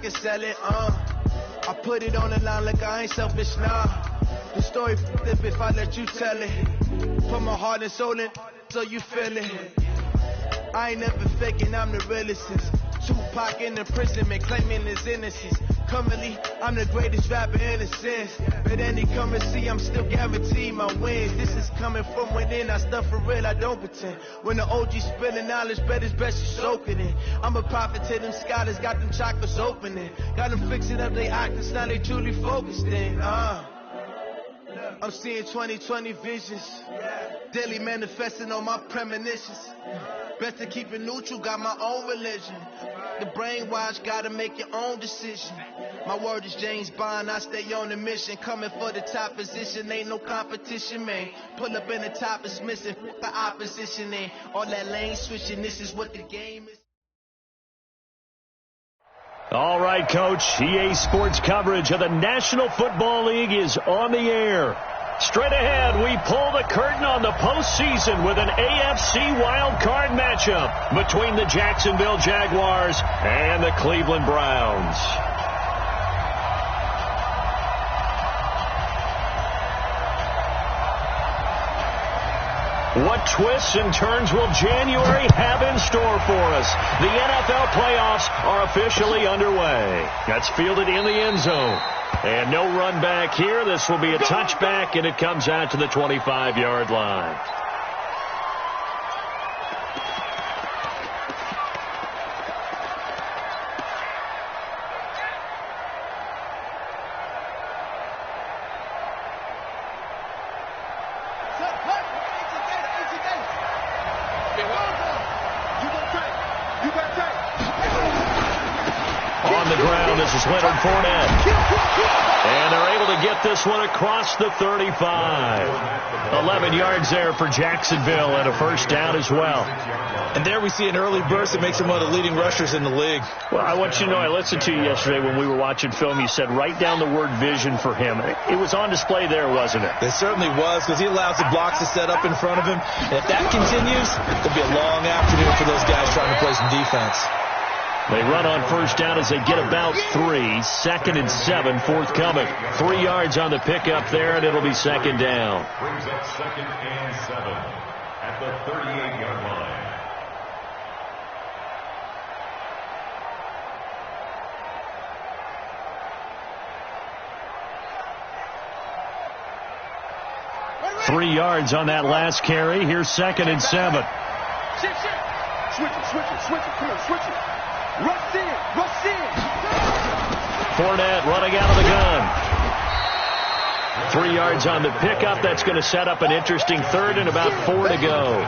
can sell it, I put it on the line like I ain't selfish, nah. The story flip if I let you tell it. Put my heart and soul in, so you feel it. I ain't never faking, I'm the realest. Tupac in the prison, man, claiming his innocence. Currently, I'm the greatest rapper in a sense. But any come and see, I'm still guaranteed my wins. This is coming from within, I stuff for real, I don't pretend. When the OG spilling knowledge, bet it's best you soak it in. I'm a prophet to them scholars, got them chakras opening. Got them fixing up they actors, now they truly focused in. I'm seeing 2020 visions. Daily manifesting on my premonitions. Best to keep it neutral, got my own religion. The brainwash, gotta make your own decision. My word is James Bond, I stay on the mission. Coming for the top position, ain't no competition, man. Pull up in the top is missing, the opposition ain't. All that lane switching, this is what the game is. All right, Coach, EA Sports coverage of the National Football League is on the air. Straight ahead, we pull the curtain on the postseason with an AFC wildcard matchup between the Jacksonville Jaguars and the Cleveland Browns. What twists and turns will January have in store for us? The NFL playoffs are officially underway. That's fielded in the end zone. And no run back here. This will be a touchback, and it comes out to the 25-yard line. On the ground, this is Leonard Fournette. And they're able to get this one across the 35. 11 yards there for Jacksonville and a first down as well. And there we see an early burst that makes him one of the leading rushers in the league. Well, I want you to know, I listened to you yesterday when we were watching film. You said write down the word vision for him. It was on display there, wasn't it? It certainly was, because he allows the blocks to set up in front of him. And if that continues, it'll be a long afternoon for those guys trying to play some defense. They run on first down as they get about 3. Second and 7, forthcoming. 3 yards on the pickup there, and it'll be second down. Brings up second and 7 at the 38-yard line. Three yards on that last carry. Here's second and 7. Switch it. Come on, switch it. Rush in. Fournette running out of the gun. 3 yards on the pickup. That's going to set up an interesting third and about 4 to go.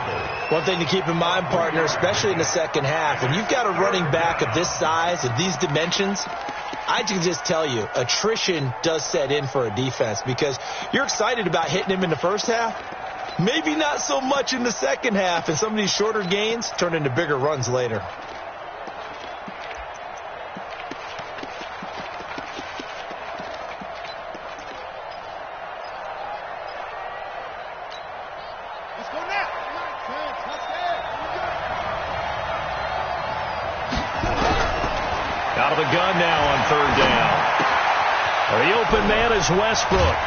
One thing to keep in mind, partner, especially in the second half, when you've got a running back of this size, of these dimensions, I can just tell you, attrition does set in for a defense, because you're excited about hitting him in the first half. Maybe not so much in the second half, and some of these shorter gains turn into bigger runs later. Out of the gun now on third down. The open man is Westbrook.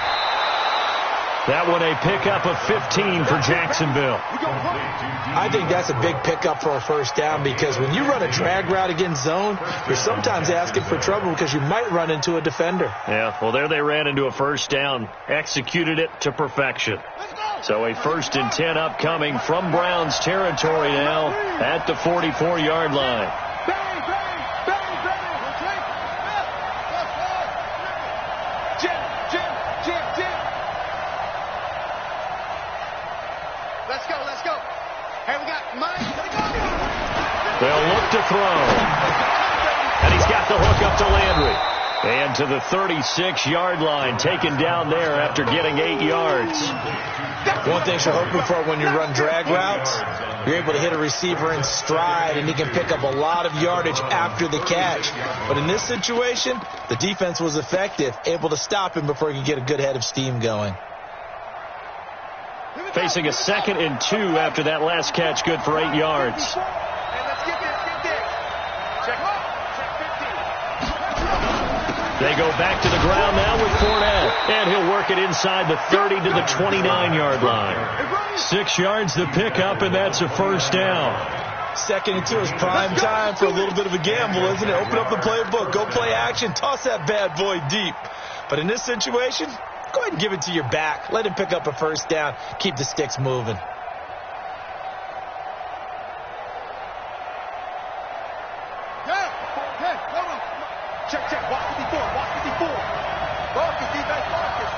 That one a pickup of 15 for Jacksonville. I think that's a big pickup for a first down, because when you run a drag route against zone, you're sometimes asking for trouble because you might run into a defender. Yeah, well, there they ran into a first down, executed it to perfection. So a 1st and 10 upcoming from Browns territory now at the 44-yard line. They'll look to throw. And he's got the hook up to Landry. And to the 36-yard line, taken down there after getting 8 yards. One thing you're hoping for when you run drag routes, you're able to hit a receiver in stride, and he can pick up a lot of yardage after the catch. But in this situation, the defense was effective, able to stop him before he could get a good head of steam going. Facing a 2nd and 2 after that last catch, good for 8 yards. They go back to the ground now with Fournette. And he'll work it inside the 30 to the 29-yard line. 6 yards the pickup, and that's a first down. 2nd and 2 is prime time for a little bit of a gamble, isn't it? Open up the playbook, go play action, toss that bad boy deep. But in this situation, go ahead and give it to your back. Let him pick up a first down. Keep the sticks moving. Check. Watch 54. Watch 54. Marcus, defense, Marcus.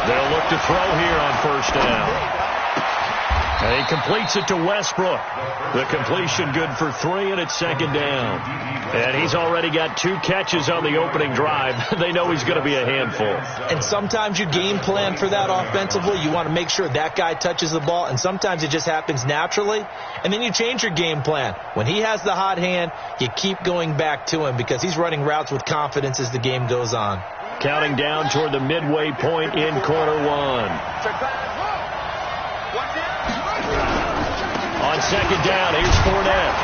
They'll look to throw here on first down. And he completes it to Westbrook. The completion good for 3, and it's 2nd down. And he's already got 2 catches on the opening drive. They know he's going to be a handful. And sometimes you game plan for that offensively. You want to make sure that guy touches the ball, and sometimes it just happens naturally. And then you change your game plan. When he has the hot hand, you keep going back to him because he's running routes with confidence as the game goes on. Counting down toward the midway point in quarter 1. On 2nd down, here's Fournette.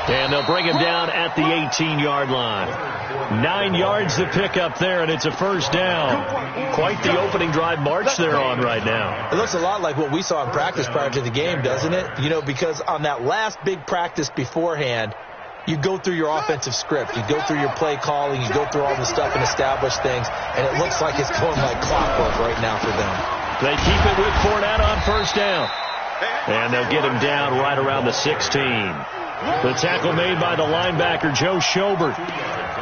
And they'll bring him down at the 18-yard line. 9 yards to pick up there, and it's a first down. Quite the opening drive march they're on right now. It looks a lot like what we saw in practice prior to the game, doesn't it? You know, because on that last big practice beforehand, you go through your offensive script. You go through your play calling. You go through all the stuff and establish things. And it looks like it's going like clockwork right now for them. They keep it with Fournette on first down. And they'll get him down right around the 16. The tackle made by the linebacker, Joe Schobert.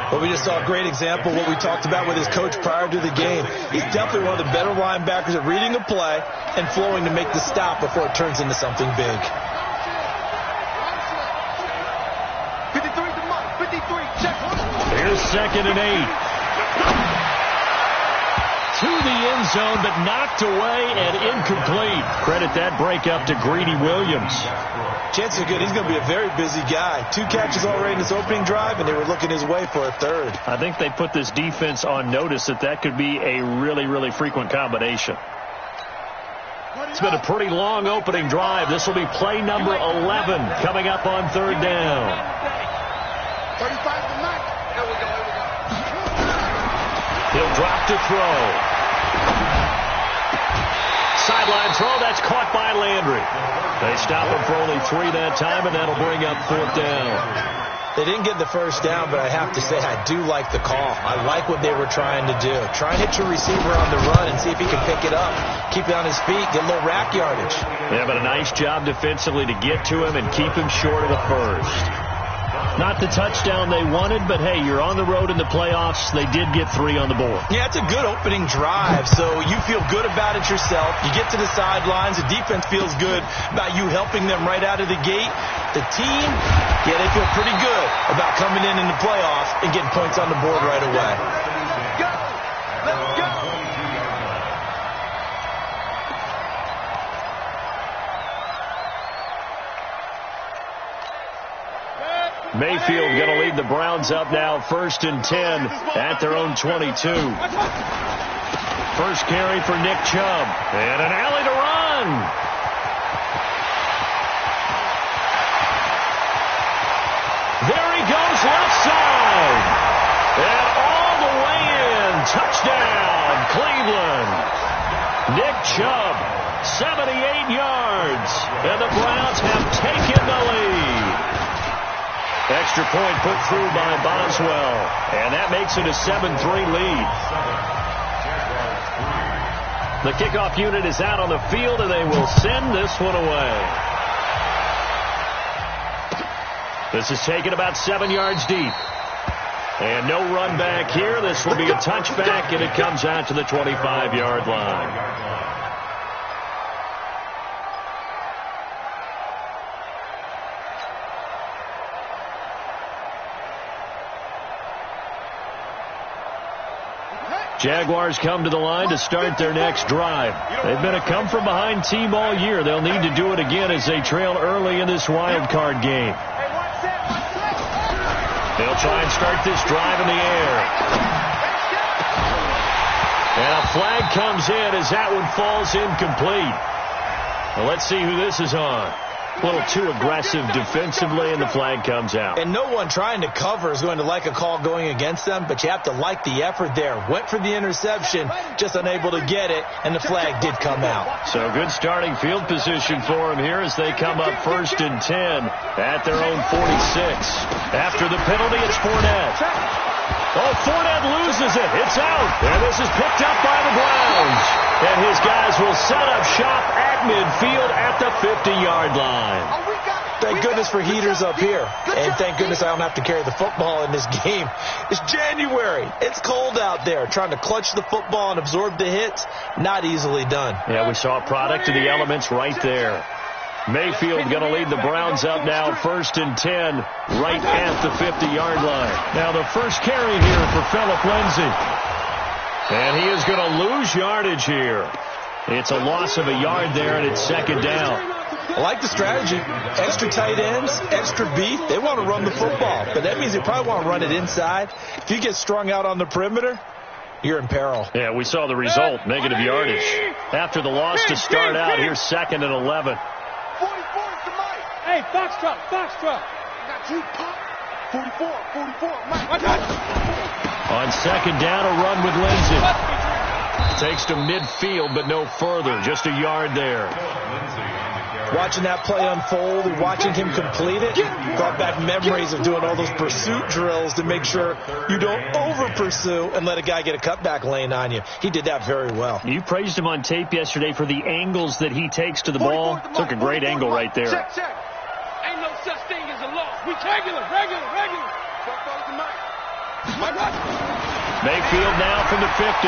Well, we just saw a great example of what we talked about with his coach prior to the game. He's definitely one of the better linebackers at reading a play and flowing to make the stop before it turns into something big. 53 to Mike. 53. Check. Here's 2nd and 8. To the end zone, but knocked away and incomplete. Credit that break up to Greedy Williams. Chances are good. He's going to be a very busy guy. 2 catches already in this opening drive, and they were looking his way for a 3rd. I think they put this defense on notice that could be a really, really frequent combination. It's been a pretty long opening drive. This will be play number 11 coming up on 3rd down. 35 to 9. Here we go. He'll drop to throw. Sideline throw, that's caught by Landry. They stop him for only 3 that time, and that'll bring up 4th down. They didn't get the first down, but I have to say I do like the call. I like what they were trying to do. Try and hit your receiver on the run and see if he can pick it up. Keep it on his feet, get a little rack yardage. Yeah, but a nice job defensively to get to him and keep him short of the first. Not the touchdown they wanted, but hey, you're on the road in the playoffs. They did get 3 on the board. Yeah, it's a good opening drive, so you feel good about it yourself. You get to the sidelines. The defense feels good about you helping them right out of the gate. The team, yeah, they feel pretty good about coming in the playoffs and getting points on the board right away. Let's go. Mayfield going to lead the Browns up now, 1st and 10 at their own 22. First carry for Nick Chubb. And an alley to run. There he goes, left side. And all the way in. Touchdown, Cleveland. Nick Chubb, 78 yards. And the Browns have taken the lead. Extra point put through by Boswell. And that makes it a 7-3 lead. The kickoff unit is out on the field, and they will send this one away. This is taken about 7 yards deep. And no run back here. This will be a touchback, and it comes out to the 25-yard line. Jaguars come to the line to start their next drive. They've been a come-from-behind team all year. They'll need to do it again as they trail early in this wild card game. They'll try and start this drive in the air. And a flag comes in as that one falls incomplete. Well, let's see who this is on. A little too aggressive defensively, and the flag comes out. And no one trying to cover is going to like a call going against them, but you have to like the effort there. Went for the interception, just unable to get it, and the flag did come out. So good starting field position for them here as they come up 1st and 10 at their own 46. After the penalty, it's Fournette. Oh, Fournette loses it. It's out. And this is picked up by the Browns. And his guys will set up shop at midfield at the 50-yard line. Thank goodness for heaters up here. And thank goodness I don't have to carry the football in this game. It's January. It's cold out there. Trying to clutch the football and absorb the hits, not easily done. Yeah, we saw a product of the elements right there. Mayfield going to lead the Browns up now 1st and 10 right at the 50-yard line. Now the first carry here for Phillip Lindsay. And he is going to lose yardage here. It's a loss of a yard there, and it's 2nd down. I like the strategy. Extra tight ends, extra beef. They want to run the football, but that means they probably want to run it inside. If you get strung out on the perimeter, you're in peril. Yeah, we saw the result, negative yardage. After the loss to start out, here's 2nd and 11. 44 is the Mike. Hey, Foxtrot. Got you. 44, Mike. I got you. On 2nd down, a run with Lindsay. Takes to midfield, but no further. Just a yard there. Watching that play unfold and watching him complete it brought back memories of doing all those pursuit drills to make sure you don't over-pursue and let a guy get a cutback lane on you. He did that very well. You praised him on tape yesterday for the angles that he takes to the ball. Took a great angle right there. Check. Ain't no such thing as a loss. We regular. Mayfield now from the 50.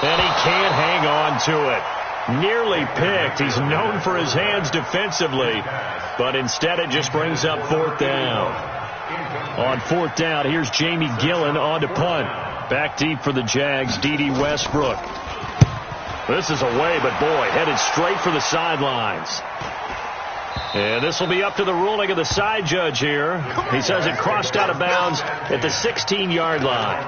And he can't hang on to it. Nearly picked. He's known for his hands defensively, but instead it just brings up 4th down. On 4th down, here's Jamie Gillen on to punt. Back deep for the Jags, D.D. Westbrook. This is away, but boy, headed straight for the sidelines. And this will be up to the ruling of the side judge here. He says it crossed out of bounds at the 16-yard line.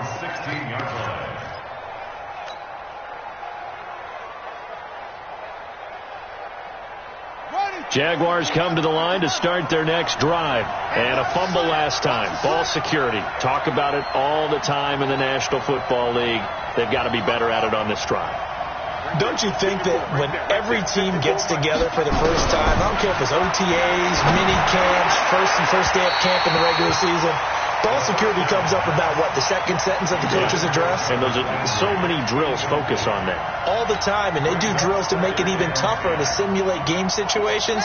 Jaguars come to the line to start their next drive. And a fumble last time. Ball security. Talk about it all the time in the National Football League. They've got to be better at it on this drive. Don't you think that when every team gets together for the first time, I don't care if it's OTAs, mini camps, first day of camp in the regular season, ball security comes up about what, the second sentence of the coach's address? And those are so many drills focus on that. All the time, and they do drills to make it even tougher to simulate game situations.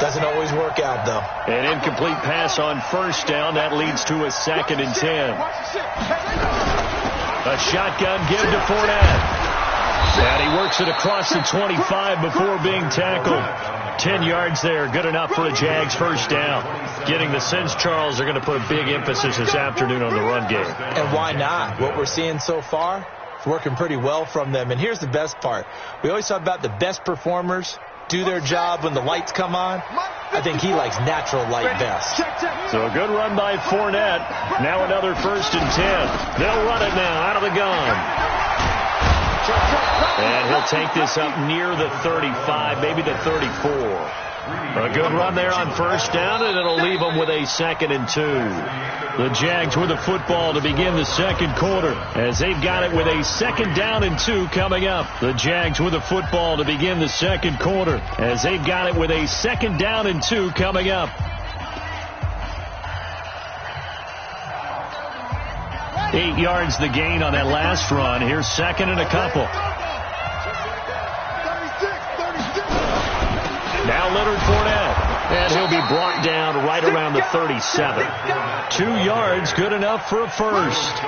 Doesn't always work out, though. An incomplete pass on 1st down. That leads to a 2nd and 10. A shotgun give to Fournette. And he works it across the 25 before being tackled. 10 yards there, good enough for a Jags 1st down. Getting the sense, Charles, they're going to put a big emphasis this afternoon on the run game. And why not? What we're seeing so far is working pretty well from them. And here's the best part. We always talk about the best performers do their job when the lights come on. I think he likes natural light best. So a good run by Fournette. Now another 1st and 10. They'll run it now out of the gun. And he'll take this up near the 35, maybe the 34. A good run there on 1st down, and it'll leave them with a 2nd and 2. The Jags with the football to begin the 2nd quarter, as they've got it with a 2nd down and 2 coming up. The Jags with the football to begin the 2nd quarter, as they've got it with a 2nd down and 2 coming up. 8 yards the gain on that last run. Here's 2nd and a couple. Now Leonard Fournette. And he'll be brought down right around the 37. 2 yards, good enough for a first.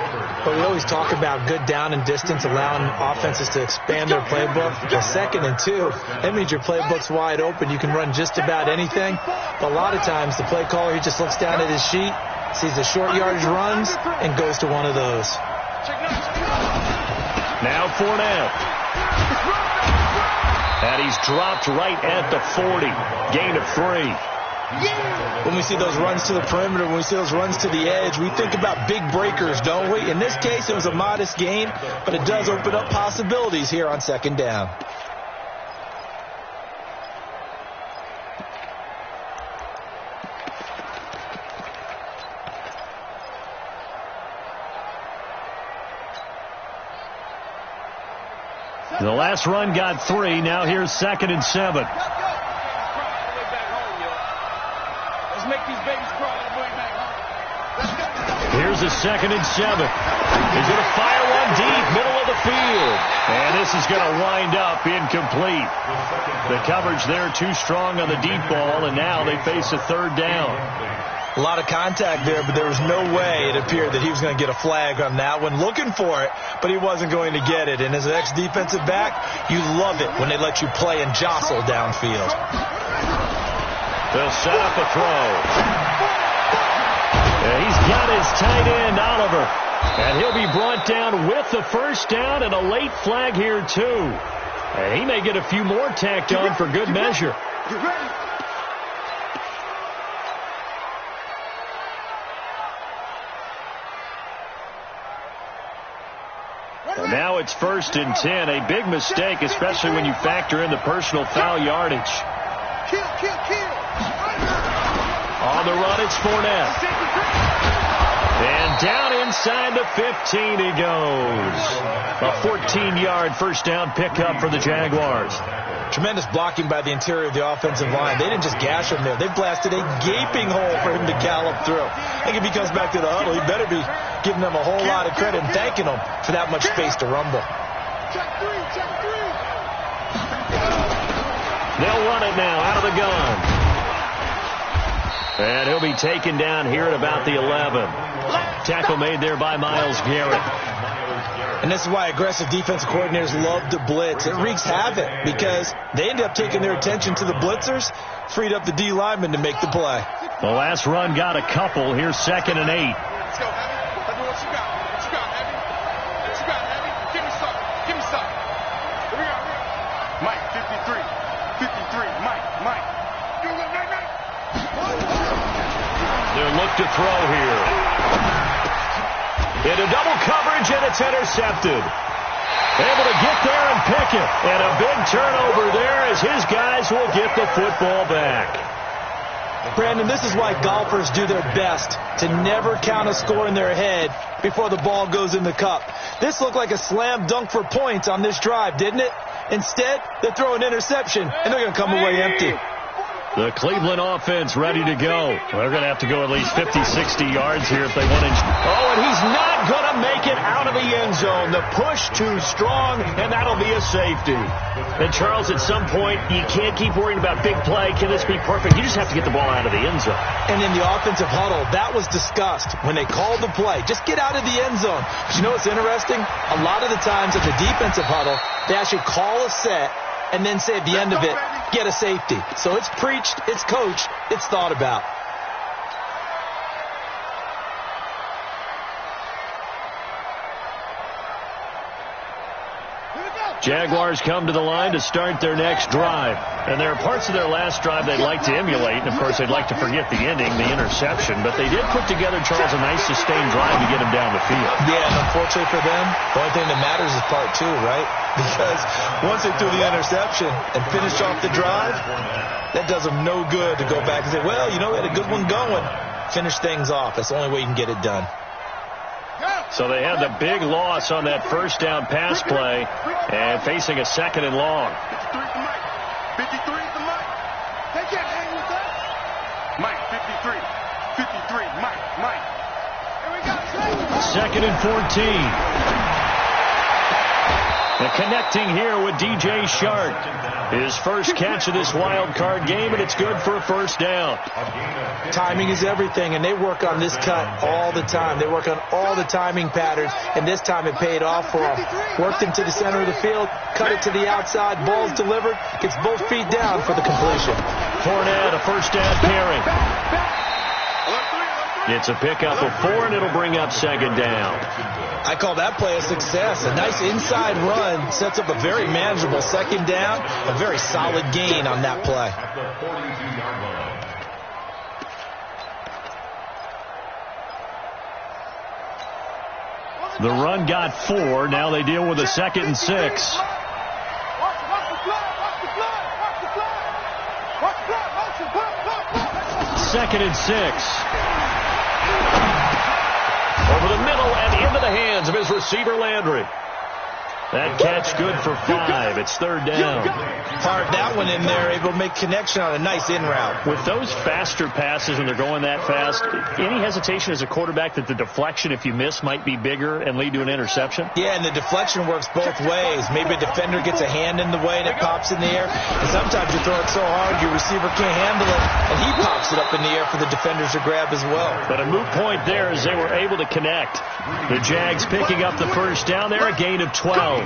But we always talk about good down and distance, allowing offenses to expand their playbook. A 2nd and 2, that means your playbook's wide open. You can run just about anything. But a lot of times the play caller, he just looks down at his sheet, sees the short yardage runs, and goes to one of those. Now Fournette. And he's dropped right at the 40. Gain of 3. When we see those runs to the perimeter, when we see those runs to the edge, we think about big breakers, don't we? In this case, it was a modest gain, but it does open up possibilities here on 2nd down. The last run got 3. Now here's 2nd and 7. Let's make these babies crawl all the way back home. Here's a 2nd and 7. He's going to fire one deep, middle of the field. And this is going to wind up incomplete. The coverage there too strong on the deep ball, and now they face a 3rd down. A lot of contact there, but there was no way it appeared that he was going to get a flag on that one. Looking for it, but he wasn't going to get it. And as an ex-defensive back, you love it when they let you play and jostle downfield. They'll set up a throw. And he's got his tight end, Oliver. And he'll be brought down with the 1st down and a late flag here, too. And he may get a few more tacked on for good measure. And now it's 1st and 10. A big mistake, especially when you factor in the personal foul yardage. On the run, it's Fournette. And down inside the 15 he goes. A 14-yard 1st down pickup for the Jaguars. Tremendous blocking by the interior of the offensive line. They didn't just gash him there. They blasted a gaping hole for him to gallop through. I think if he comes back to the huddle, he better be giving them a whole lot of credit and thanking them for that much space to rumble. They'll run it now out of the gun. And he'll be taken down here at about the 11. Tackle made there by Myles Garrett. And this is why aggressive defensive coordinators love to blitz. It wreaks havoc because they end up taking their attention to the blitzers, freed up the D lineman to make the play. The last run got a couple. Here's 2nd and 8. Let's go, Heavy. Let's do what you got. What you got, Heavy? What you got, Heavy? Give me some. Give me some. Here we go. Mike, 53. 53. Mike. You look right. They'll look to throw here. Into double coverage, and it's intercepted. Able to get there and pick it. And a big turnover there as his guys will get the football back. Brandon, this is why golfers do their best to never count a score in their head before the ball goes in the cup. This looked like a slam dunk for points on this drive, didn't it? Instead, they throw an interception, and they're going to come away empty. The Cleveland offense ready to go. They're going to have to go at least 50, 60 yards here if they want to. Oh, and he's not going to make it out of the end zone. The push too strong, and that'll be a safety. And, Charles, at some point, you can't keep worrying about big play. Can this be perfect? You just have to get the ball out of the end zone. And in the offensive huddle, that was discussed when they called the play. Just get out of the end zone. But you know what's interesting? A lot of the times at the defensive huddle, they actually call a set and then say at the end of it, get a safety. So it's preached, it's coached, it's thought about. Jaguars come to the line to start their next drive. And there are parts of their last drive they'd like to emulate. And, of course, they'd like to forget the ending, the interception. But they did put together, Charles, a nice sustained drive to get him down the field. Yeah, and unfortunately for them, the only thing that matters is part 2, right? Because once they threw the interception and finished off the drive, that does them no good to go back and say, well, you know, we had a good one going. Finish things off. That's the only way you can get it done. So they had the big loss on that 1st down pass play and facing a 2nd and long. 53 for Mike. 53 for Mike. They can't hang with us. Mike, 53. 53. Mike. Here we go. 2nd and 14. And connecting here with DJ Shark. His first catch of this wild card game, and it's good for a 1st down. Timing is everything, and they work on this cut all the time. They work on all the timing patterns, and this time it paid off for them. Worked into the center of the field, cut it to the outside, ball's delivered, gets both feet down for the completion. Fournette, a 1st down carry. It's a pickup of 4, and it'll bring up 2nd down. I call that play a success. A nice inside run sets up a very manageable 2nd down. A very solid gain on that play. The run got 4. Now they deal with a 2nd and 6. 2nd and 6. Over the middle and into the hands of his receiver, Landry. That catch good for 5. It's third down. Hard that one in there, able to make connection on a nice in route. With those faster passes and they're going that fast, any hesitation as a quarterback that the deflection, if you miss, might be bigger and lead to an interception? Yeah, and the deflection works both ways. Maybe a defender gets a hand in the way and it pops in the air. And sometimes you throw it so hard your receiver can't handle it, and he pops it up in the air for the defenders to grab as well. But a moot point there as they were able to connect. The Jags picking up the first down there, a gain of 12.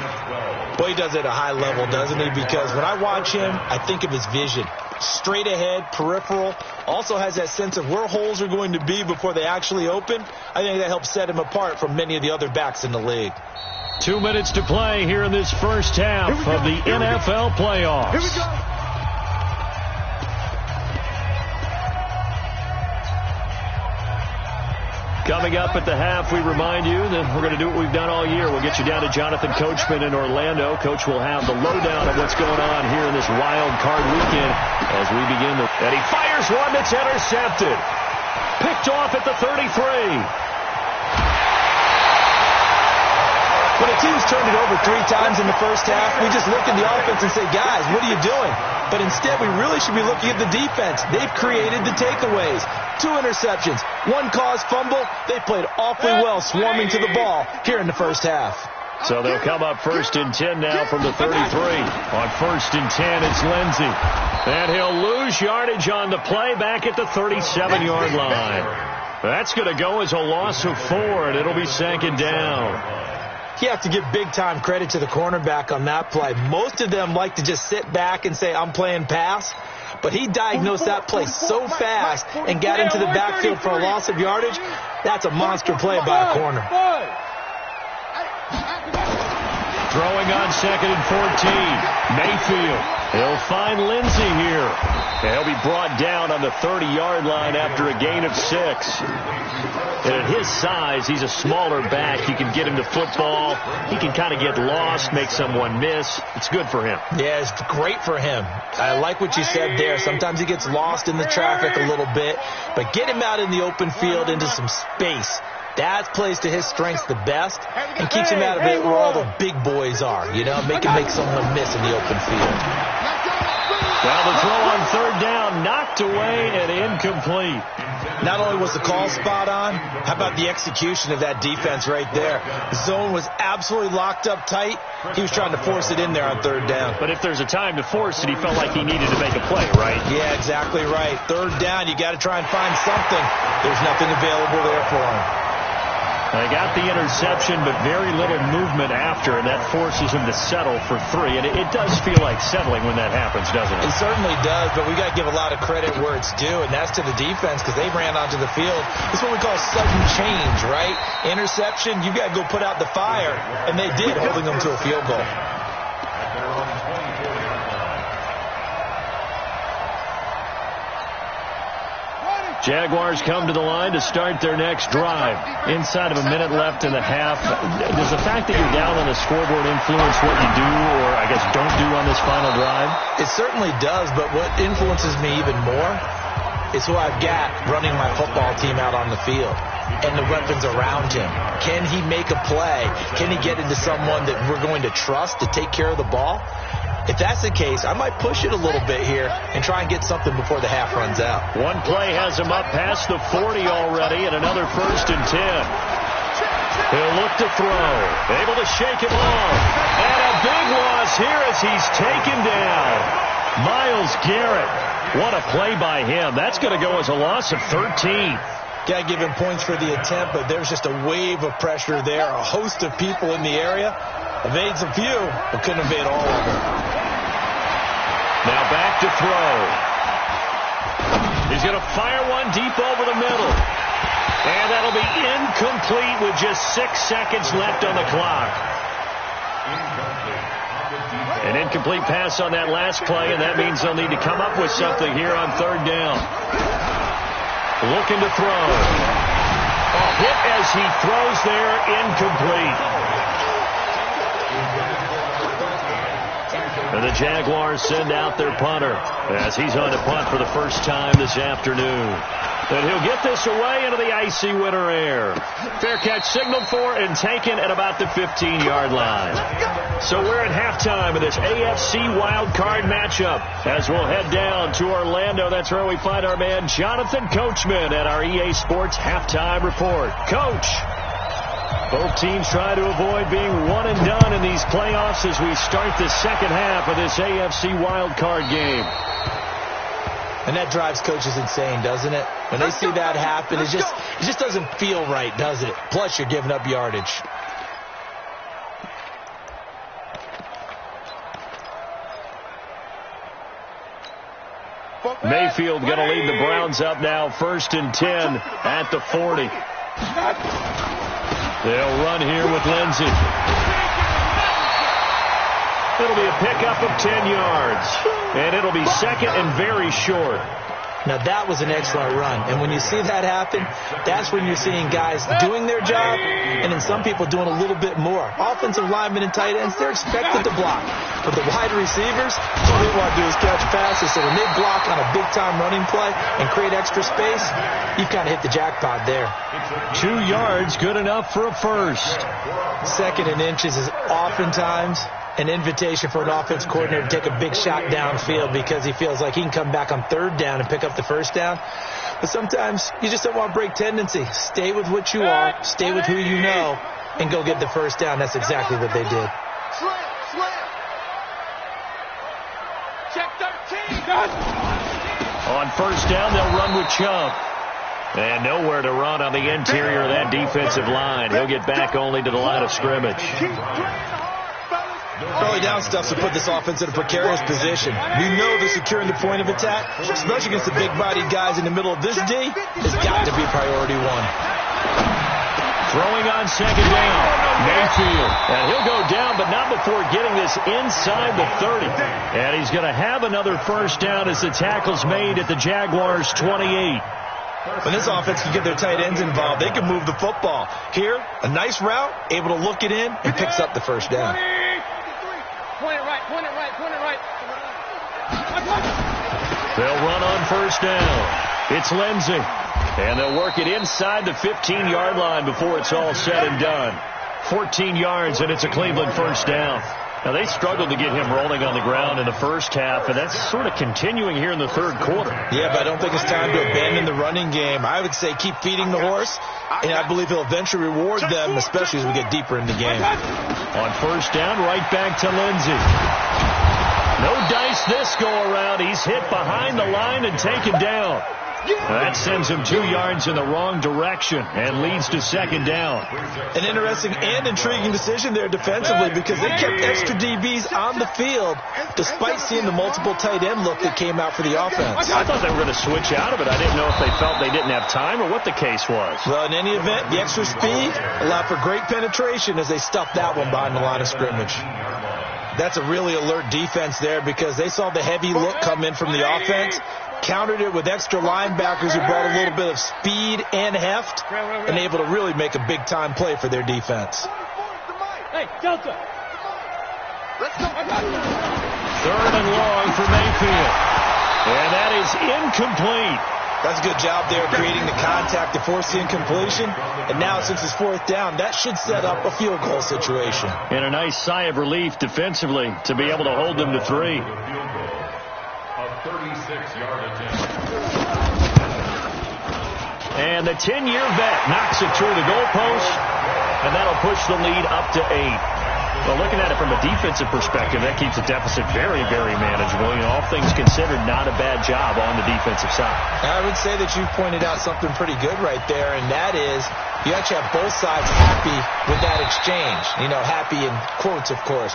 Boy, he does it at a high level, doesn't he? Because when I watch him, I think of his vision. Straight ahead, peripheral. Also has that sense of where holes are going to be before they actually open. I think that helps set him apart from many of the other backs in the league. 2 minutes to play here in this first half of the NFL playoffs. Here we go. Coming up at the half, we remind you that we're going to do what we've done all year. We'll get you down to Jonathan Coachman in Orlando. Coach will have the lowdown of what's going on here in this wild card weekend as we begin. And he fires one that's intercepted. Picked off at the 33. When a team's turned it over 3 times in the first half, we just look at the offense and say, guys, what are you doing? But instead, we really should be looking at the defense. They've created the takeaways. 2 interceptions, 1 caused fumble. They played awfully well swarming to the ball here in the first half. So they'll come up 1st and 10 now from the 33. On 1st and 10, it's Lindsey. And he'll lose yardage on the play back at the 37-yard line. That's going to go as a loss of 4, and it'll be 2nd down. You have to give big-time credit to the cornerback on that play. Most of them like to just sit back and say, I'm playing pass. But he diagnosed that play so fast and got into the backfield for a loss of yardage. That's a monster play by a corner. Throwing on 2nd and 14. Mayfield. He'll find Lindsey here. And he'll be brought down on the 30-yard line after a gain of 6. And at his size, he's a smaller back. You can get him to football. He can kind of get lost, make someone miss. It's good for him. Yeah, it's great for him. I like what you said there. Sometimes he gets lost in the traffic a little bit. But get him out in the open field into some space. That plays to his strengths the best and keeps him out of it where all the big boys are, you know, make someone miss in the open field. Well, the throw on 3rd down, knocked away and incomplete. Not only was the call spot on, how about the execution of that defense right there? The zone was absolutely locked up tight. He was trying to force it in there on 3rd down. But if there's a time to force it, he felt like he needed to make a play, right? Yeah, exactly right. 3rd down, you got to try and find something. There's nothing available there for him. They got the interception, but very little movement after, and that forces him to settle for 3. And it does feel like settling when that happens, doesn't it? It certainly does, but we got to give a lot of credit where it's due, and that's to the defense because they ran onto the field. It's what we call sudden change, right? Interception, you got to go put out the fire, and they did, holding them to a field goal. Jaguars come to the line to start their next drive. Inside of a minute left in the half. Does the fact that you're down on the scoreboard influence what you do or, I guess, don't do on this final drive? It certainly does, but what influences me even more is who I've got running my football team out on the field and the weapons around him. Can he make a play? Can he get into someone that we're going to trust to take care of the ball? If that's the case, I might push it a little bit here and try and get something before the half runs out. One play has him up past the 40 already, and another 1st and 10. He'll look to throw. Able to shake him off. And a big loss here as he's taken down. Myles Garrett. What a play by him. That's going to go as a loss of 13. Got to give him points for the attempt, but there's just a wave of pressure there. A host of people in the area. Evades a few, but couldn't evade all of them. Now back to throw. He's going to fire one deep over the middle. And that'll be incomplete with just 6 seconds left on the clock. An incomplete pass on that last play, and that means they'll need to come up with something here on 3rd down. Looking to throw. Hit as he throws there, incomplete. And the Jaguars send out their punter as he's on to punt for the first time this afternoon. And he'll get this away into the icy winter air. Fair catch signaled for and taken at about the 15-yard line. So we're at halftime of this AFC wildcard matchup. As we'll head down to Orlando, that's where we find our man Jonathan Coachman at our EA Sports Halftime Report. Coach, both teams try to avoid being one and done in these playoffs as we start the second half of this AFC wildcard game. And that drives coaches insane, doesn't it? When they see that happen, it just doesn't feel right, does it? Plus, you're giving up yardage. Mayfield going to lead the Browns up now, 1st and 10 at the 40. They'll run here with Lindsey. It'll be a pickup of 10 yards. And it'll be second and very short. Now, that was an excellent run. And when you see that happen, that's when you're seeing guys doing their job and then some people doing a little bit more. Offensive linemen and tight ends, they're expected to block. But the wide receivers, all they want to do is catch passes. So when they block on a big-time running play and create extra space, you've kind of hit the jackpot there. 2 yards, good enough for a first. 2nd and inches is oftentimes an invitation for an offense coordinator to take a big shot downfield because he feels like he can come back on 3rd down and pick up the 1st down. But sometimes you just don't want to break tendency. Stay with what you are, stay with who you know, and go get the 1st down. That's exactly what they did. Check 13. On 1st down, they'll run with Chubb. And nowhere to run on the interior of that defensive line. He'll get back only to the line of scrimmage. Early down stuff to put this offense in a precarious position. We know the securing the point of attack, especially against the big-bodied guys in the middle of this D, has got to be priority one. Throwing on 2nd down, Mayfield. And he'll go down, but not before getting this inside the 30. And he's going to have another 1st down as the tackle's made at the Jaguars' 28. When this offense can get their tight ends involved, they can move the football. Here, a nice route, able to look it in, and picks up the 1st down. Point it right, point it right, point it right. They'll run on 1st down. It's Lindsey. And they'll work it inside the 15-yard line before it's all said and done. 14 yards, and it's a Cleveland 1st down. Now, they struggled to get him rolling on the ground in the first half, and that's sort of continuing here in the 3rd quarter. Yeah, but I don't think it's time to abandon the running game. I would say keep feeding the horse, and I believe he'll eventually reward them, especially as we get deeper in the game. On 1st down, right back to Lindsey. No dice this go-around. He's hit behind the line and taken down. That sends him 2 yards in the wrong direction and leads to 2nd down. An interesting and intriguing decision there defensively because they kept extra DBs on the field despite seeing the multiple tight end look that came out for the offense. I thought they were going to switch out of it. I didn't know if they felt they didn't have time or what the case was. Well, in any event, the extra speed allowed for great penetration as they stuffed that one behind the line of scrimmage. That's a really alert defense there because they saw the heavy look come in from the offense, countered it with extra linebackers who brought a little bit of speed and heft, and able to really make a big-time play for their defense. Hey, Delta. Let's go. 3rd and long for Mayfield. And that is incomplete. That's a good job there creating the contact to force the incompletion. And now, since it's 4th down, that should set up a field goal situation. And a nice sigh of relief defensively to be able to hold them to 3. And the 10-year vet knocks it through the goalpost, and that'll push the lead up to 8. Well, looking at it from a defensive perspective, that keeps the deficit very, very manageable. You know, all things considered, not a bad job on the defensive side. I would say that you pointed out something pretty good right there, and that is you actually have both sides happy with that exchange. You know, happy in quotes, of course.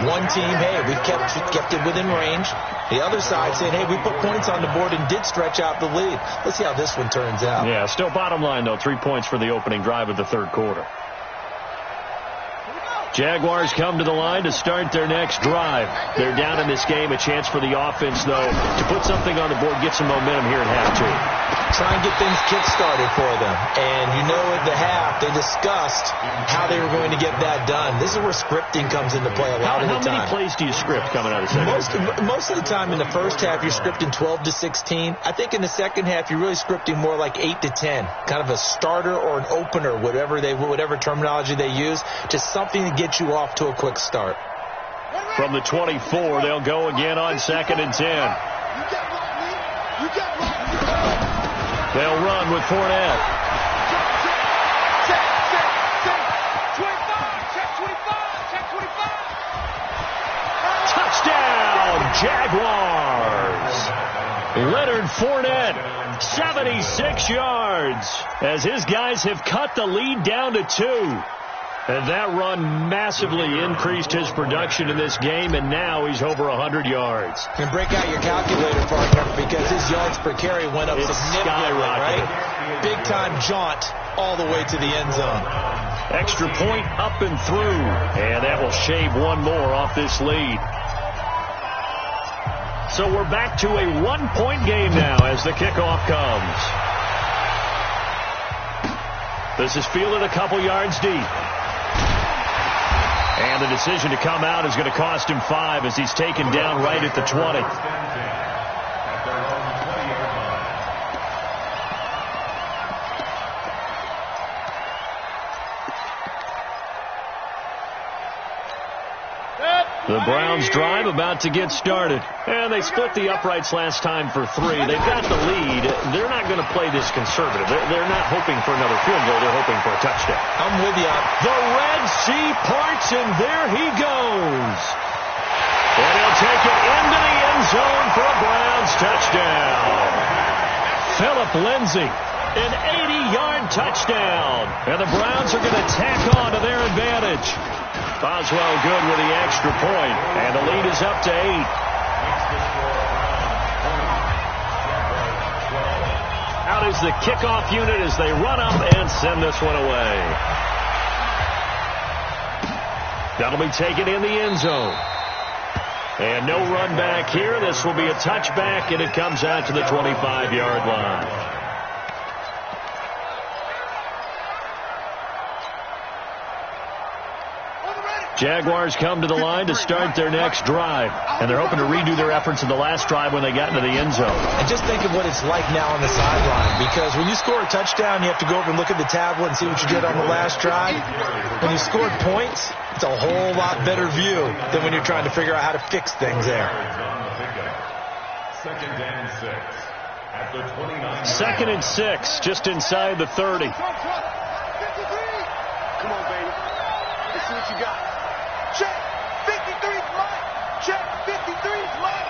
One team, hey, we kept it within range. The other side saying, hey, we put points on the board and did stretch out the lead. Let's see how this one turns out. Yeah, still bottom line, though, 3 points for the opening drive of the 3rd quarter. Jaguars come to the line to start their next drive. They're down in this game. A chance for the offense, though, to put something on the board, get some momentum here at half 2. try and get things kick-started for them. And you know at the half, they discussed how they were going to get that done. This is where scripting comes into play a lot of the time. How many plays do you script coming out of the second? Most of the time in the first half, you're scripting 12 to 16. I think in the second half, you're really scripting more like 8 to 10. Kind of a starter or an opener, whatever terminology they use, just something to get you off to a quick start. From the 24, they'll go again on 2nd and 10. They'll run with Fournette. Check 25. Touchdown, Jaguars. Leonard Fournette, 76 yards, as his guys have cut the lead down to 2. And that run massively increased his production in this game, and now he's over 100 yards. And break out your calculator, partner, because his yards per carry went up significantly, right? Big-time jaunt all the way to the end zone. Extra point up and through, and that will shave one more off this lead. So we're back to a one-point game now as the kickoff comes. This is fielded a couple yards deep. And the decision to come out is going to cost him 5 as he's taken down right at the 20. The Browns drive about to get started. And they split the uprights last time for 3. They've got the lead. They're not going to play this conservative. They're not hoping for another field goal. They're hoping for a touchdown. I'm with you. The Red Sea parts, and there he goes. And he'll take it into the end zone for a Browns touchdown. Philip Lindsay, an 80-yard touchdown. And the Browns are going to tack on to their advantage. Boswell good with the extra point, and the lead is up to 8. Out is the kickoff unit as they run up and send this one away. That'll be taken in the end zone. And no run back here. This will be a touchback, and it comes out to the 25-yard line. Jaguars come to the line to start their next drive, and they're hoping to redo their efforts in the last drive when they got into the end zone. And just think of what it's like now on the sideline, because when you score a touchdown, you have to go over and look at the tablet and see what you did on the last drive. When you scored points, it's a whole lot better view than when you're trying to figure out how to fix things there. 2nd and 6 at the 29. 2nd and 6, just inside the 30. Come on, baby. Let's see what you got. Check. 53's mine. Check. 53's mine.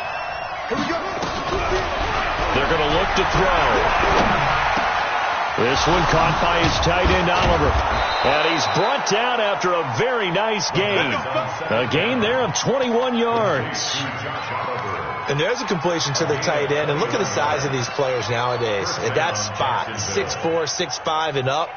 Here we go. They're going to look to throw. This one caught by his tight end, Oliver. And he's brought down after a very nice gain. A gain there of 21 yards. And there's a completion to the tight end. And look at the size of these players nowadays. At that spot, 6'4", 6'5", and up.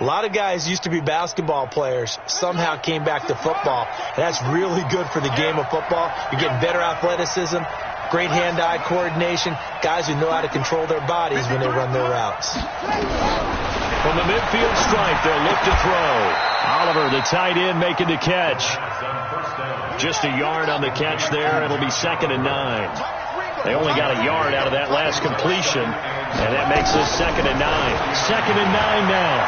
A lot of guys used to be basketball players, somehow came back to football. And that's really good for the game of football. You're getting better athleticism, great hand-eye coordination, guys who know how to control their bodies when they run their routes. From the midfield stripe, they'll look to throw. Oliver, the tight end, making the catch. Just a yard on the catch there. It'll be 2nd and 9. They only got a yard out of that last completion, and that makes this 2nd and 9. 2nd and 9 now.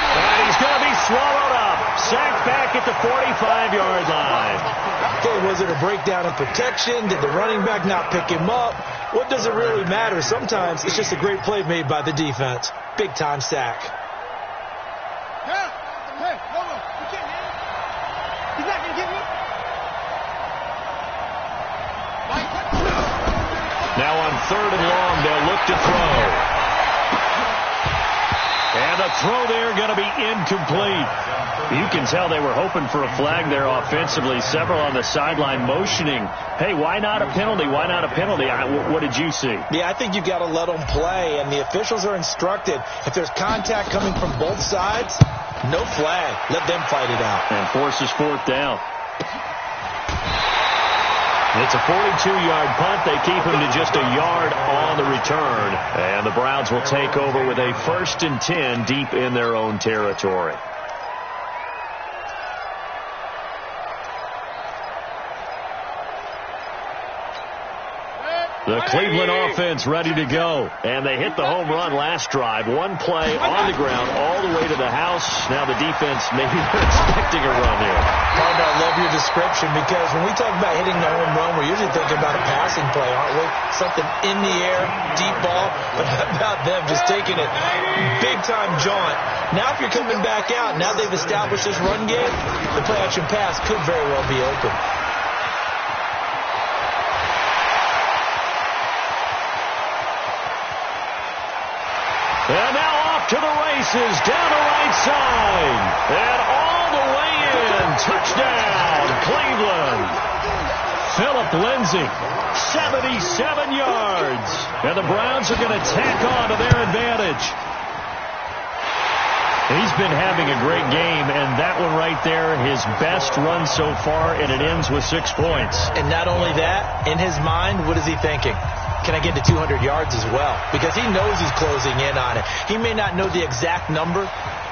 And he's going to be swallowed up. Sacked back at the 45-yard line. Okay, was it a breakdown in protection? Did the running back not pick him up? What does it really matter? Sometimes it's just a great play made by the defense. Big-time sack. Hey, no, you can't hit him. He's not going to get me. Now on 3rd and long, they'll look to throw. And the throw there going to be incomplete. You can tell they were hoping for a flag there offensively. Several on the sideline motioning, hey, why not a penalty? Why not a penalty? What did you see? Yeah, I think you got to let them play, and the officials are instructed. If there's contact coming from both sides, no flag. Let them fight it out. And forces 4th down. It's a 42-yard punt. They keep him to just a yard on the return. And the Browns will take over with a 1st and 10 deep in their own territory. The Cleveland offense ready to go. And they hit the home run last drive. One play on the ground all the way to the house. Now the defense, maybe they're expecting a run here. Partner, I love your description because when we talk about hitting the home run, we're usually thinking about a passing play, aren't we? Something in the air, deep ball. But how about them just taking it big-time jaunt? Now if you're coming back out, now they've established this run game, the play-action pass could very well be open. And now off to the races, down the right side. And all the way in. Touchdown, Cleveland. Philip Lindsay, 77 yards. And the Browns are going to tack on to their advantage. He's been having a great game, and that one right there, his best run so far, and it ends with 6 points. And not only that, in his mind, what is he thinking? Can I get to 200 yards as well? Because he knows he's closing in on it. He may not know the exact number,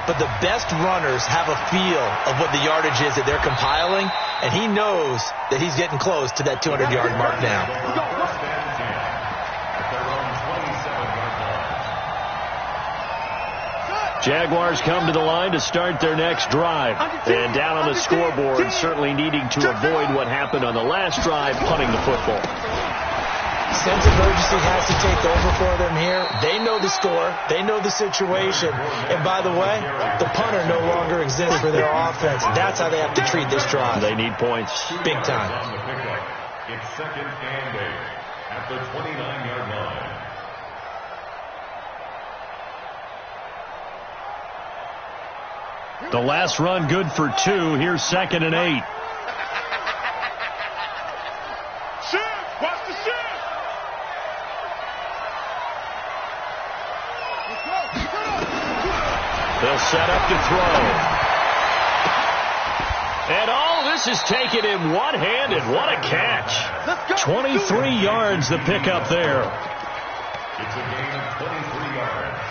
but the best runners have a feel of what the yardage is that they're compiling, and he knows that he's getting close to that 200-yard mark now. Jaguars come to the line to start their next drive. And down on the scoreboard, certainly needing to avoid what happened on the last drive, punting the football. Sense of urgency has to take over for them here. They know the score. They know the situation. And by the way, the punter no longer exists for their offense. That's how they have to treat this drive. They need points. Big time. It's 2nd and 8 at the 29-yard line. The last run good for 2. Here's 2nd and 8. Shift! Watch the shift! They'll set up to throw. And all this is taken in one-handed. What a catch. 23 yards the pickup there. It's a gain of 23 yards.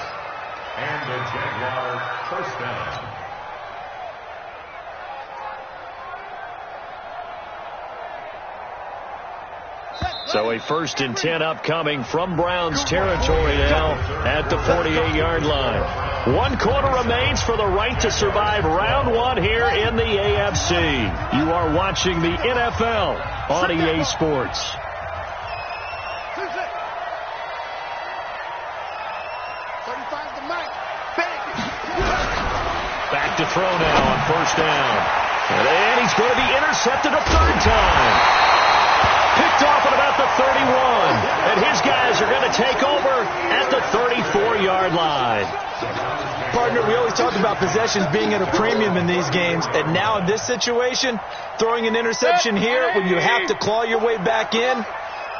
And the Jaguars first down. So a 1st and 10 upcoming from Browns territory now at the 48-yard line. 1 quarter remains for the right to survive round 1 here in the AFC. You are watching the NFL on EA Sports. Back to throw now on 1st down. And he's going to be intercepted a 3rd time. Picked off at about the 31. And his guys are going to take over at the 34-yard line. Partner, we always talk about possessions being at a premium in these games. And now in this situation, throwing an interception here when you have to claw your way back in,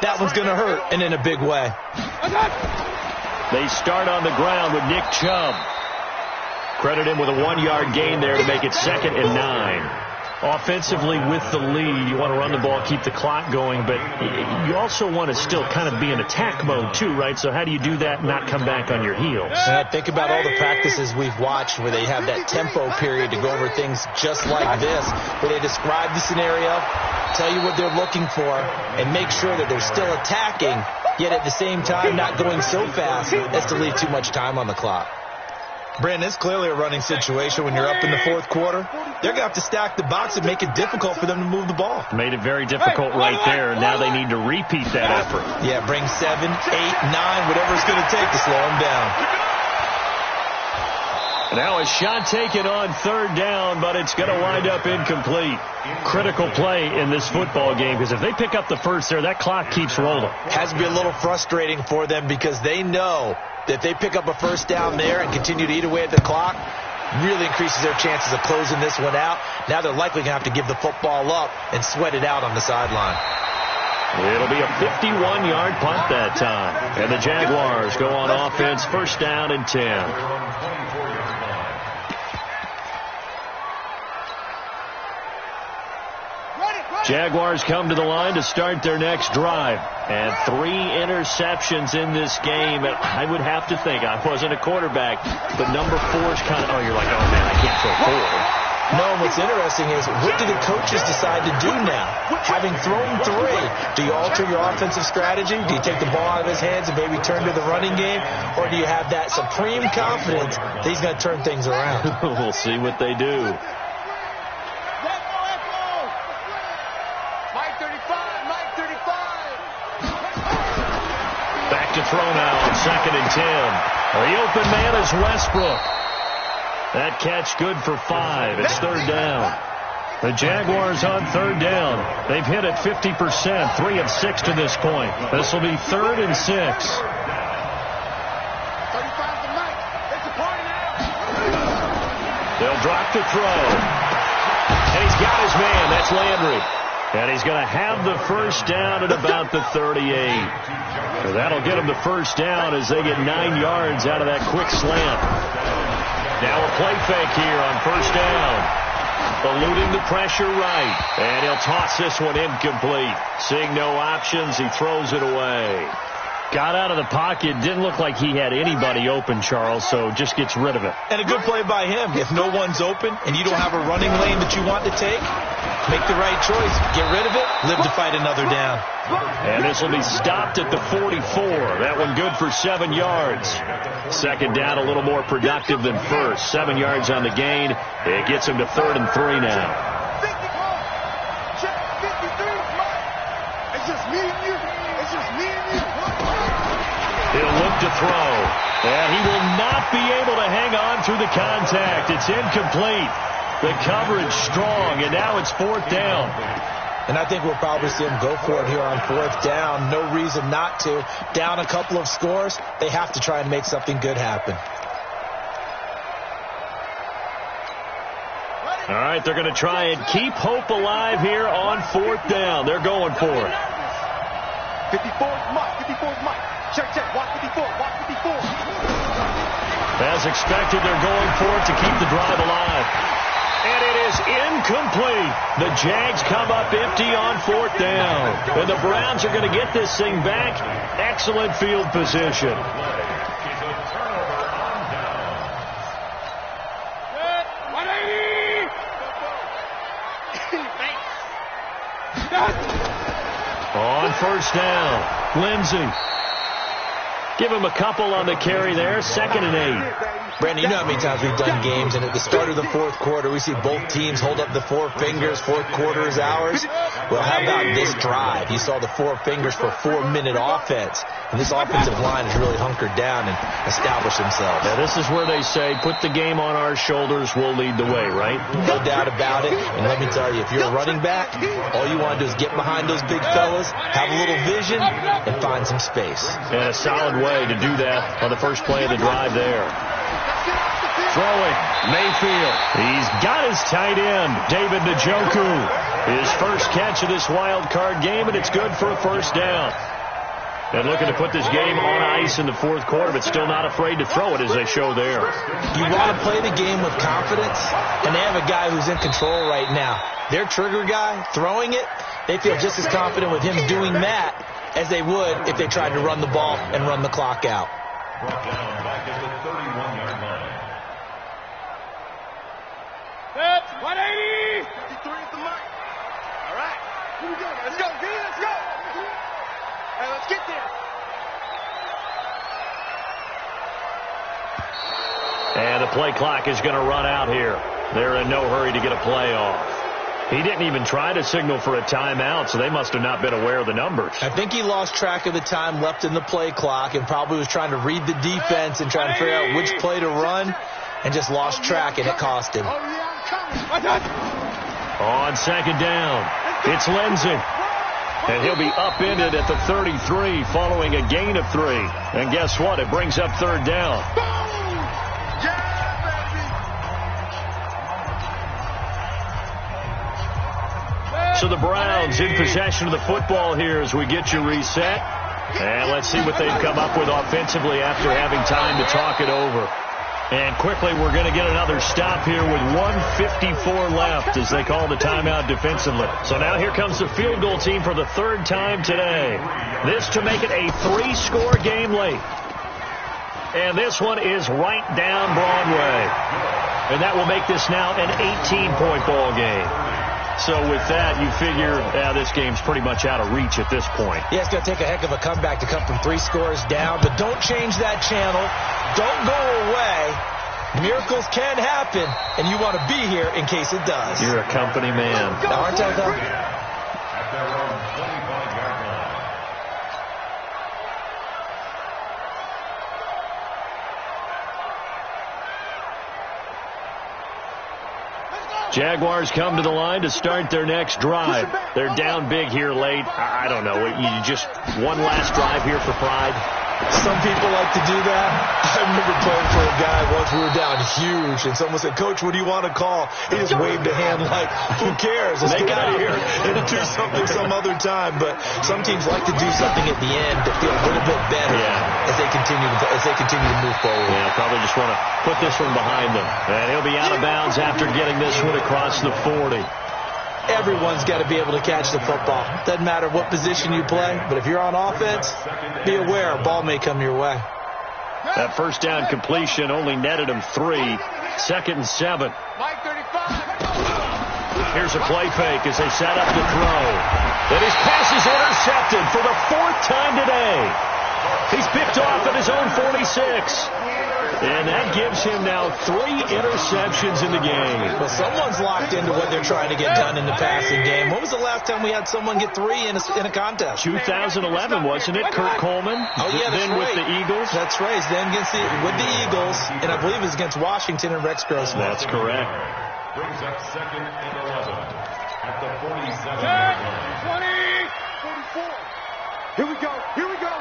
that one's going to hurt, and in a big way. They start on the ground with Nick Chubb. Credit him with a 1-yard gain there to make it 2nd and 9. Offensively with the lead, you want to run the ball, keep the clock going, but you also want to still kind of be in attack mode too, right? So how do you do that and not come back on your heels? Think about all the practices we've watched where they have that tempo period to go over things just like this, where they describe the scenario, tell you what they're looking for, and make sure that they're still attacking, yet at the same time not going so fast as to leave too much time on the clock. Brandon, it's clearly a running situation when you're up in the 4th quarter. They're going to have to stack the box and make it difficult for them to move the ball. Made it very difficult right there. Now they need to repeat that effort. Yeah, bring 7, 8, 9, whatever it's going to take to slow them down. Now a shot taken on 3rd down, but it's going to wind up incomplete. Critical play in this football game, because if they pick up the first there, that clock keeps rolling. Has to be a little frustrating for them because they know that if they pick up a 1st down there and continue to eat away at the clock, really increases their chances of closing this one out. Now they're likely going to have to give the football up and sweat it out on the sideline. It'll be a 51-yard punt that time. And the Jaguars go on offense, 1st down and 10. Jaguars come to the line to start their next drive. And 3 interceptions in this game. And I would have to think, I wasn't a quarterback, but number 4 is kind of, you're like, oh, man, I can't throw 4. No, what's interesting is, what do the coaches decide to do now? Having thrown 3, do you alter your offensive strategy? Do you take the ball out of his hands and maybe turn to the running game? Or do you have that supreme confidence that he's going to turn things around? We'll see what they do. Back to throw now on 2nd and 10. The open man is Westbrook. That catch good for 5. It's 3rd down. The Jaguars on 3rd down. They've hit it 50%, 3 of 6 to this point. This will be 3rd and 6. They'll drop the throw. And he's got his man. That's Landry. And he's going to have the first down at about the 38. So that'll get him the first down as they get 9 yards out of that quick slant. Now a play fake here on 1st down. Eluding the pressure right. And he'll toss this one incomplete. Seeing no options, he throws it away. Got out of the pocket. Didn't look like he had anybody open, Charles, so just gets rid of it. And a good play by him. If no one's open and you don't have a running lane that you want to take, make the right choice. Get rid of it. Live to fight another down. And this will be stopped at the 44. That one good for 7 yards. 2nd down, a little more productive than first. 7 yards on the gain. It gets him to 3rd and 3 now. He'll look to throw. And he will not be able to hang on through the contact. It's incomplete. The coverage strong, and now it's 4th down. And I think we'll probably see him go for it here on 4th down. No reason not to. Down a couple of scores, they have to try and make something good happen. All right, they're going to try and keep hope alive here on 4th down. They're going for it. 54 is Mike. 54 is Mike. Check, check. Watch 54. Watch 54. As expected, they're going for it to keep the drive alive. And it is incomplete. The Jags come up empty on 4th down. And the Browns are going to get this thing back. Excellent field position. On 1st down, Lindsey. Give him a couple on the carry there. 2nd and 8. Brandon, you know how many times we've done games, and at the start of the 4th quarter, we see both teams hold up the 4 fingers. 4th quarter is ours. Well, how about this drive? You saw the 4 fingers for 4-minute offense. And this offensive line has really hunkered down and established themselves. Now, this is where they say, put the game on our shoulders, we'll lead the way, right? No doubt about it. And let me tell you, if you're a running back, all you want to do is get behind those big fellas, have a little vision, and find some space. And a solid way to do that on the first play of the drive there. Throwing, Mayfield. He's got his tight end, David Njoku. His first catch of this wild card game, and it's good for a 1st down. And looking to put this game on ice in the 4th quarter, but still not afraid to throw it as they show there. You want to play the game with confidence, and they have a guy who's in control right now. Their trigger guy, throwing it, they feel just as confident with him doing that as they would if they tried to run the ball and run the clock out. Brought down back at the 31-yard line. That's 180. 53 is the mark. All right. Here we go. Let's go. Let's go. Hey, let's get there. And the play clock is going to run out here. They're in no hurry to get a play off. He didn't even try to signal for a timeout, so they must have not been aware of the numbers. I think he lost track of the time left in the play clock and probably was trying to read the defense and trying to figure out which play to run and just lost track, and it cost him. On 2nd down, it's Lindsey. And he'll be upended at the 33 following a gain of 3. And guess what? It brings up 3rd down. So the Browns in possession of the football here as we get you reset. And let's see what they've come up with offensively after having time to talk it over. And quickly, we're going to get another stop here with 1:54 left as they call the timeout defensively. So now here comes the field goal team for the third time today. This to make it a 3-score game late. And this one is right down Broadway. And that will make this now an 18-point ball game. So with that, you figure this game's pretty much out of reach at this point. Yeah, it's going to take a heck of a comeback to come from 3 scores down. But don't change that channel. Don't go away. Miracles can happen, and you want to be here in case it does. You're a company man. Now, aren't I, though? At their own 25-yard line. Jaguars come to the line to start their next drive. They're down big here late. I don't know. You just one last drive here for pride. Some people like to do that. I remember playing for a guy once. We were down huge, and someone said, "Coach, what do you want to call?" He just waved a hand like, "Who cares? Let's get out of here and do something some other time." But some teams like to do something at the end to feel a little bit better as they continue to move forward. Yeah, probably just want to put this one behind them. And he'll be out of bounds after getting this one across the 40. Everyone's got to be able to catch the football. Doesn't matter what position you play, but if you're on offense, be aware a ball may come your way. That first down completion only netted him 3. 2nd and 7. Here's a play fake as they set up to throw. And his pass is intercepted for the 4th time today. He's picked off at his own 46. And that gives him now 3 interceptions in the game. Well, someone's locked into what they're trying to get done in the passing game. When was the last time we had someone get 3 in a contest? 2011, wasn't it? Kurt Coleman. Oh, yeah, that's then right. with the Eagles. That's right. Then with the Eagles, and I believe it was against Washington and Rex Grossman. That's correct. Brings up 2nd and 11 at the 47-yard line. 44. Here we go. Here we go.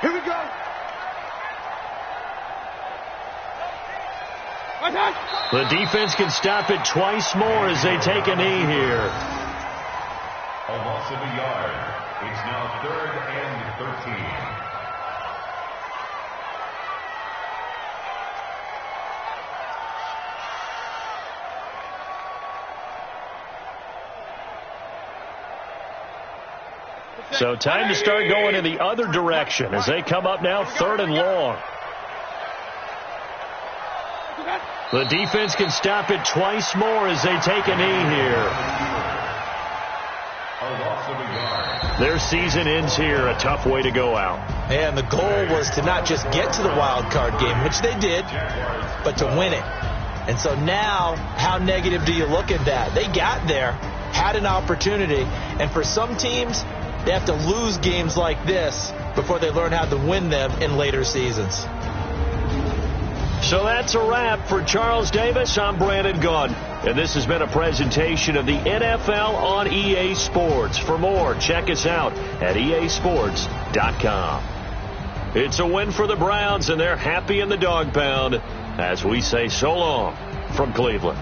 Here we go. The defense can stop it twice more as they take a knee here. A loss of a yard. It's now 3rd and 13. So time to start going in the other direction as they come up now 3rd and long. The defense can stop it twice more as they take a knee here. A loss of a yard. Their season ends here. A tough way to go out. And the goal was to not just get to the wild card game, which they did, but to win it. And so now, how negative do you look at that? They got there, had an opportunity, and for some teams, they have to lose games like this before they learn how to win them in later seasons. So that's a wrap for Charles Davis. I'm Brandon Gunn. And this has been a presentation of the NFL on EA Sports. For more, check us out at easports.com. It's a win for the Browns, and they're happy in the dog pound as we say so long from Cleveland.